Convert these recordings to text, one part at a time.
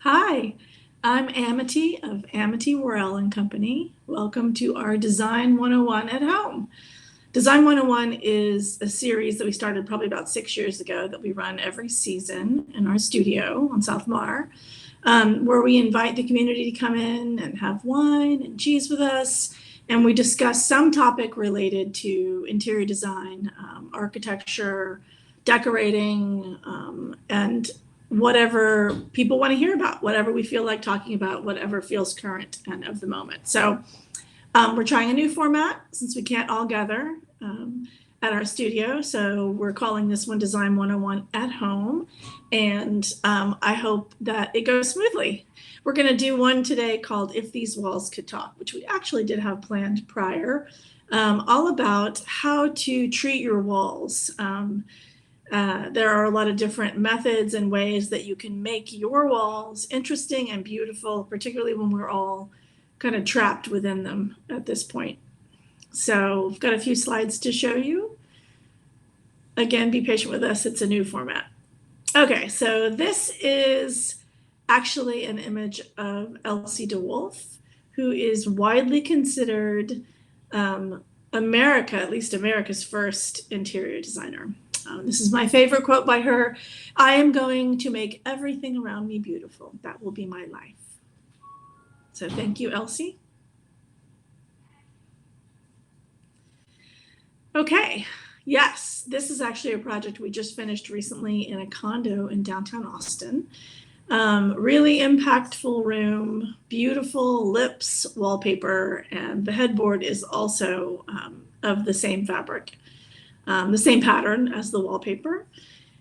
Hi, I'm Amity of Amity Worrel and Company. Welcome to our Design 101 at Home. Design 101 is a series that we started probably about 6 years ago that we run every season in our studio on South Mar, where we invite the community to come in and have wine and cheese with us. And we discuss some topic related to interior design, architecture, decorating, and whatever people want to hear about, whatever we feel like talking about, whatever feels current and of the moment. So we're trying a new format since we can't all gather at our studio. So we're calling this one Design 101 at Home. And I hope that it goes smoothly. We're going to do one today called If These Walls Could Talk, which we actually did have planned prior, all about how to treat your walls. There are a lot of different methods and ways that you can make your walls interesting and beautiful, particularly when we're all kind of trapped within them at this point. So I've got a few slides to show you. Again, be patient with us. It's a new format. Okay, so this is actually an image of Elsie DeWolf, who is widely considered at least America's first interior designer. This is my favorite quote by her. I am going to make everything around me beautiful. That will be my life. So thank you, Elsie. Okay, yes, this is actually a project we just finished recently in a condo in downtown Austin. Really impactful room, beautiful lips wallpaper, and the headboard is also of the same fabric, the same pattern as the wallpaper.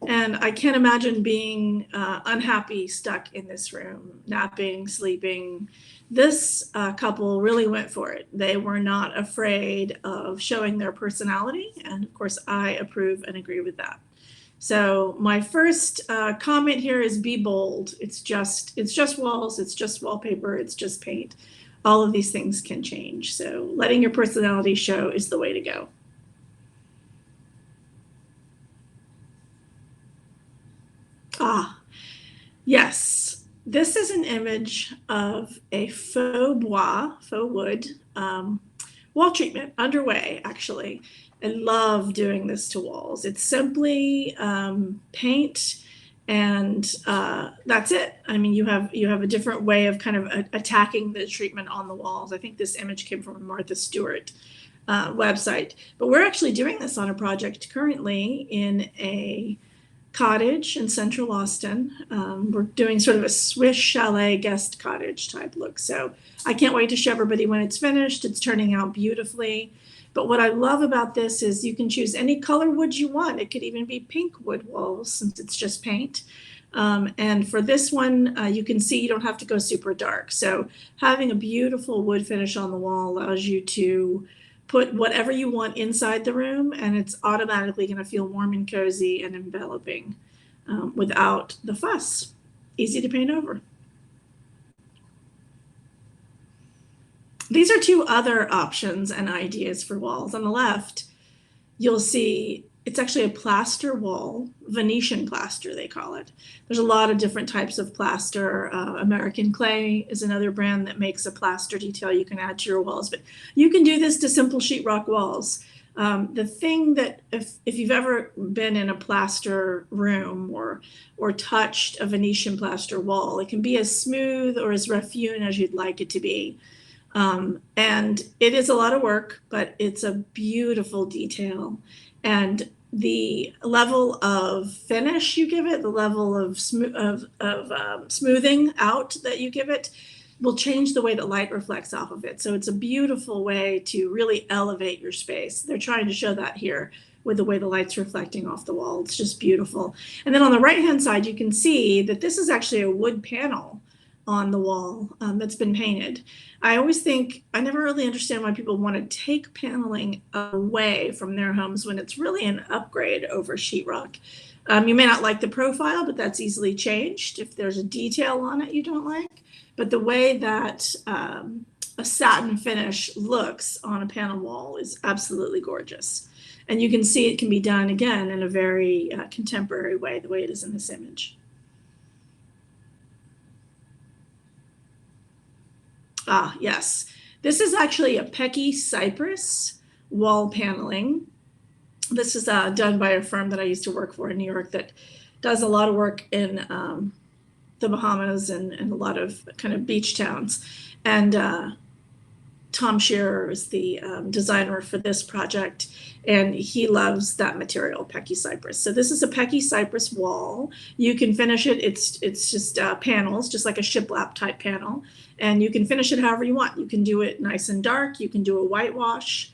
And I can't imagine being unhappy stuck in this room, napping, sleeping. This couple really went for it. They were not afraid of showing their personality. And of course, I approve and agree with that. So my first comment here is be bold. It's just walls, it's just wallpaper, it's just paint. All of these things can change. So letting your personality show is the way to go. Ah, yes. This is an image of a Fauxbois, faux wood, wall treatment underway, actually. I love doing this to walls. It's simply paint and that's it. I mean, you have a different way of kind of attacking the treatment on the walls. I think this image came from a Martha Stewart website, but we're actually doing this on a project currently in a cottage in central Austin. We're doing sort of a Swiss chalet guest cottage type look. So I can't wait to show everybody when it's finished. It's turning out beautifully. But what I love about this is you can choose any color wood you want. It could even be pink wood walls since it's just paint. And for this one, you can see you don't have to go super dark. So having a beautiful wood finish on the wall allows you to put whatever you want inside the room, and it's automatically going to feel warm and cozy and enveloping without the fuss. Easy to paint over. These are two other options and ideas for walls. On the left, you'll see it's actually a plaster wall, Venetian plaster, they call it. There's a lot of different types of plaster. American Clay is another brand that makes a plaster detail you can add to your walls, but you can do this to simple sheetrock walls. The thing that if you've ever been in a plaster room or touched a Venetian plaster wall, it can be as smooth or as rough-hewn as you'd like it to be. And it is a lot of work, but it's a beautiful detail. And the level of finish you give it, the level of smoothing out that you give it will change the way that light reflects off of it. So it's a beautiful way to really elevate your space. They're trying to show that here with the way the light's reflecting off the wall. It's just beautiful. And then on the right-hand side, you can see that this is actually a wood panel on the wall that's been painted. I always think, I never really understand why people want to take paneling away from their homes when it's really an upgrade over sheetrock. You may not like the profile, but that's easily changed if there's a detail on it you don't like. But the way that a satin finish looks on a panel wall is absolutely gorgeous. And you can see it can be done again in a very contemporary way, the way it is in this image. Ah, yes. This is actually a Pecky Cypress wall paneling. This is done by a firm that I used to work for in New York that does a lot of work in the Bahamas and a lot of kind of beach towns. And Tom Shearer is the designer for this project, and he loves that material, Pecky Cypress. So this is a Pecky Cypress wall. You can finish it. It's just panels, just like a shiplap type panel, and you can finish it however you want. You can do it nice and dark. You can do a whitewash.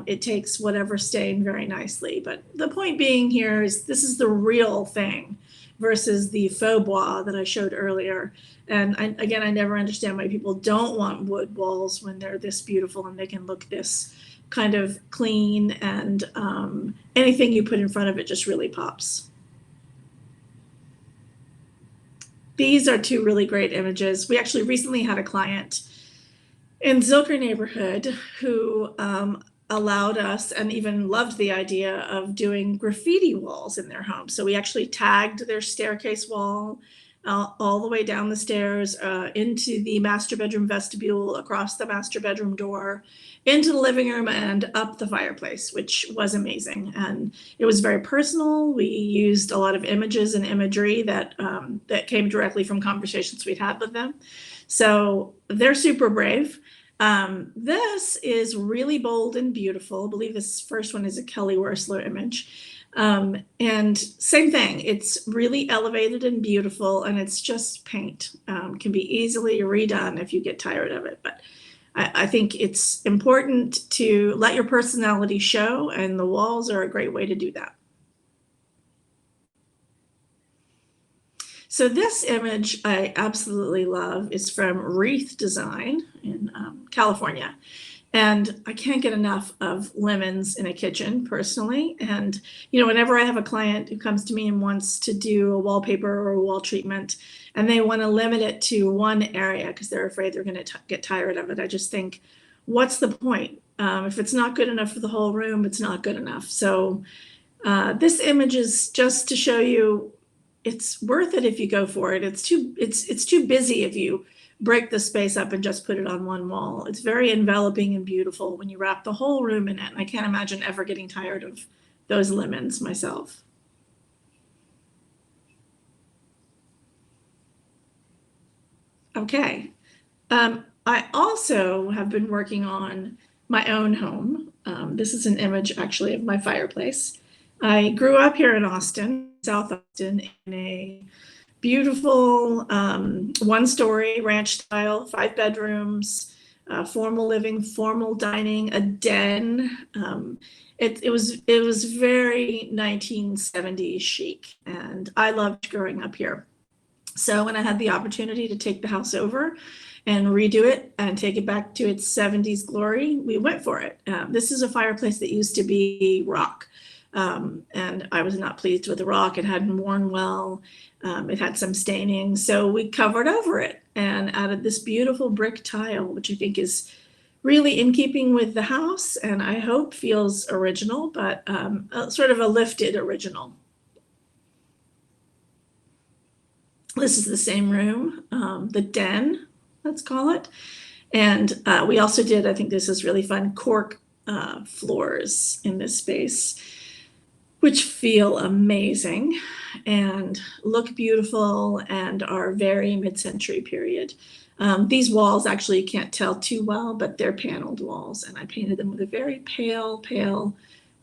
It takes whatever stain very nicely. But the point being here is this is the real thing versus the Fauxbois that I showed earlier. And again, I never understand why people don't want wood walls when they're this beautiful and they can look this kind of clean, and anything you put in front of it just really pops. These are two really great images. We actually recently had a client in Zilker neighborhood who allowed us and even loved the idea of doing graffiti walls in their home. So we actually tagged their staircase wall all the way down the stairs, into the master bedroom vestibule, across the master bedroom door, into the living room, and up the fireplace, which was amazing. And it was very personal. We used a lot of images and imagery that that came directly from conversations we'd had with them. So they're super brave. This is really bold and beautiful. I believe this first one is a Kelly Wearstler image. And same thing, it's really elevated and beautiful, and it's just paint. Can be easily redone if you get tired of it. But I think it's important to let your personality show, and the walls are a great way to do that. So this image I absolutely love. It's from Wreath Design in California. And I can't get enough of lemons in a kitchen personally. And, you know, whenever I have a client who comes to me and wants to do a wallpaper or a wall treatment, and they want to limit it to one area because they're afraid they're going to get tired of it, I just think, what's the point? If it's not good enough for the whole room, it's not good enough. So this image is just to show you it's worth it if you go for it. It's too busy if you break the space up and just put it on one wall. It's very enveloping and beautiful when you wrap the whole room in it. And I can't imagine ever getting tired of those lemons myself. Okay. I also have been working on my own home. This is an image actually of my fireplace. I grew up here in Austin, South Austin, in a beautiful one-story ranch style, 5 bedrooms, formal living, formal dining, a den. It was very 1970s chic, and I loved growing up here. So when I had the opportunity to take the house over and redo it and take it back to its 70s glory, we went for it. This is a fireplace that used to be rock. And I was not pleased with the rock. It hadn't worn well. It had some staining. So we covered over it and added this beautiful brick tile, which I think is really in keeping with the house, and I hope feels original, but sort of a lifted original. This is the same room, the den, let's call it. And we also did, I think this is really fun, cork floors in this space, which feel amazing and look beautiful and are very mid-century period. These walls actually you can't tell too well, but they're paneled walls, and I painted them with a very pale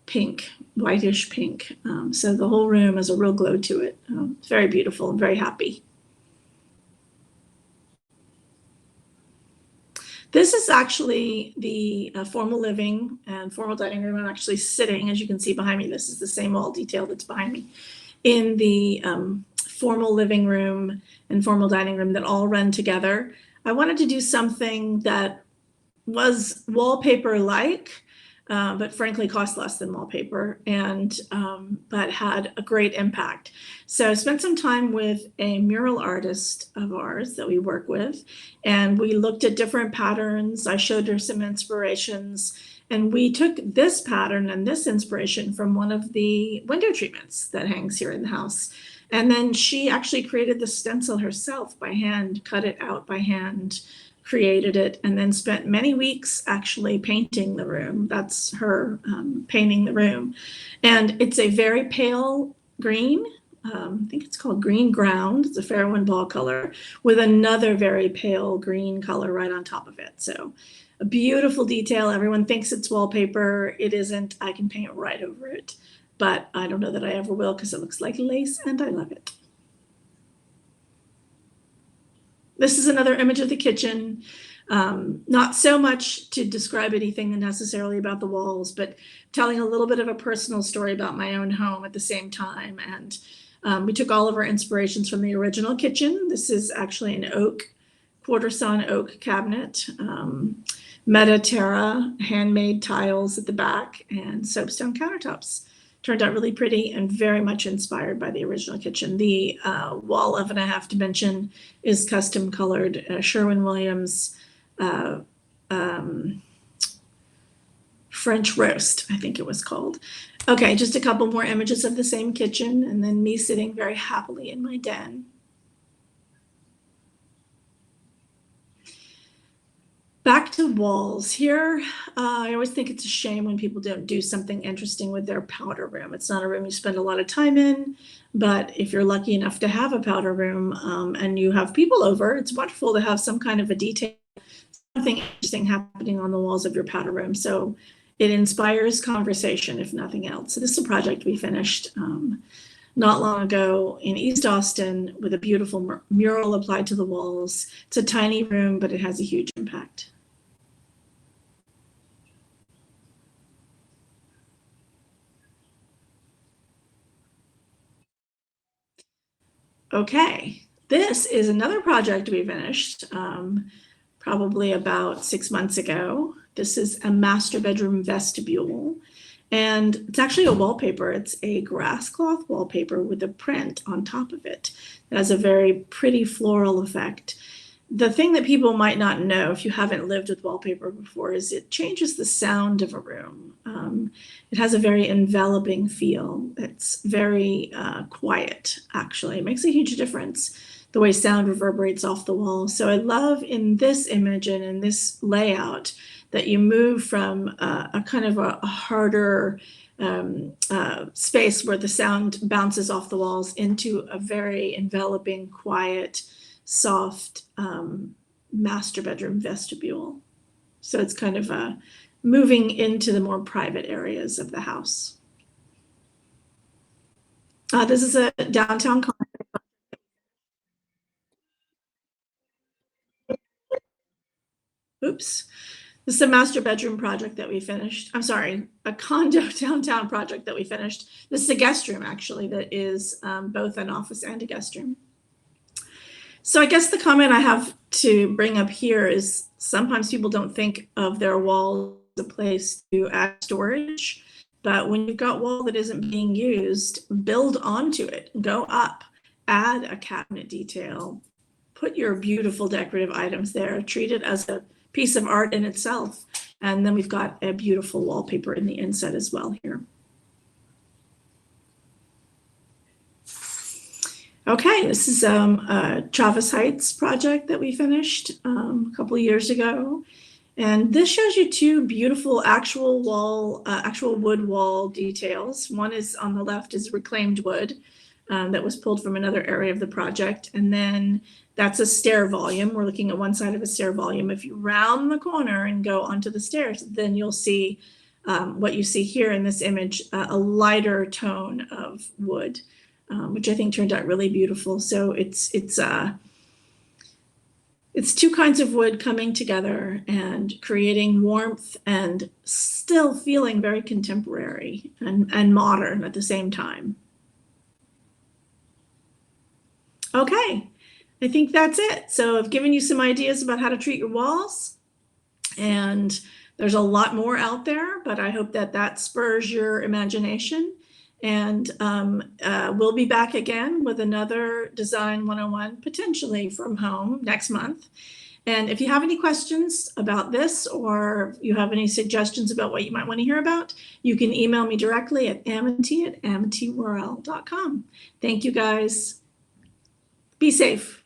pink, whitish pink. So the whole room has a real glow to it. It's very beautiful and very happy. This is actually the formal living and formal dining room. I'm actually sitting, as you can see behind me, this is the same wall detail that's behind me, in the formal living room and formal dining room that all run together. I wanted to do something that was wallpaper-like, but frankly cost less than wallpaper, and but had a great impact. So I spent some time with a mural artist of ours that we work with, and we looked at different patterns. I showed her some inspirations, and we took this pattern and this inspiration from one of the window treatments that hangs here in the house. And then she actually created the stencil herself by hand, cut it out by hand, created it and then spent many weeks actually painting the room. That's her painting the room. And it's a very pale green. I think it's called green ground. It's a Fairwind ball color with another very pale green color right on top of it. So a beautiful detail. Everyone thinks it's wallpaper. It isn't. I can paint right over it, but I don't know that I ever will because it looks like lace and I love it. This is another image of the kitchen. Not so much to describe anything necessarily about the walls, but telling a little bit of a personal story about my own home at the same time. And we took all of our inspirations from the original kitchen. This is actually an oak, quarter sawn oak cabinet, Meta Terra handmade tiles at the back, and soapstone countertops. Turned out really pretty and very much inspired by the original kitchen. The wall oven I have to mention is custom colored Sherwin-Williams French roast, I think it was called. Okay, just a couple more images of the same kitchen and then me sitting very happily in my den. Back to walls. Here, I always think it's a shame when people don't do something interesting with their powder room. It's not a room you spend a lot of time in, but if you're lucky enough to have a powder room and you have people over, it's wonderful to have some kind of a detail, something interesting happening on the walls of your powder room. So it inspires conversation, if nothing else. So this is a project we finished not long ago in East Austin with a beautiful mural applied to the walls. It's a tiny room, but it has a huge impact. Okay, this is another project we finished probably about 6 months ago. This is a master bedroom vestibule, and it's actually a wallpaper. It's a grass cloth wallpaper with a print on top of it. It has a very pretty floral effect. The thing that people might not know if you haven't lived with wallpaper before is it changes the sound of a room. It has a very enveloping feel. It's very quiet, actually. It makes a huge difference the way sound reverberates off the wall. So I love in this image and in this layout that you move from a kind of a harder space where the sound bounces off the walls into a very enveloping, quiet, soft master bedroom vestibule. So it's kind of moving into the more private areas of the house. This is a downtown. Oops. This is a master bedroom project that we finished. I'm sorry, a condo downtown project that we finished. This is a guest room, actually, that is both an office and a guest room. So I guess the comment I have to bring up here is sometimes people don't think of their wall as a place to add storage, but when you've got wall that isn't being used, build onto it, go up, add a cabinet detail, put your beautiful decorative items there, treat it as a piece of art in itself. And then we've got a beautiful wallpaper in the inside as well here. Okay, this is a Travis Heights project that we finished a couple of years ago. And this shows you two beautiful actual wood wall details. One is on the left is reclaimed wood that was pulled from another area of the project. And then that's a stair volume. We're looking at one side of a stair volume. If you round the corner and go onto the stairs, then you'll see what you see here in this image, a lighter tone of wood, which I think turned out really beautiful. So it's two kinds of wood coming together and creating warmth and still feeling very contemporary and modern at the same time. Okay, I think that's it. So I've given you some ideas about how to treat your walls, and there's a lot more out there, but I hope that that spurs your imagination. And we'll be back again with another Design 101, potentially from home next month. And if you have any questions about this, or you have any suggestions about what you might want to hear about, you can email me directly at amity@amityworrel.com. Thank you, guys. Be safe.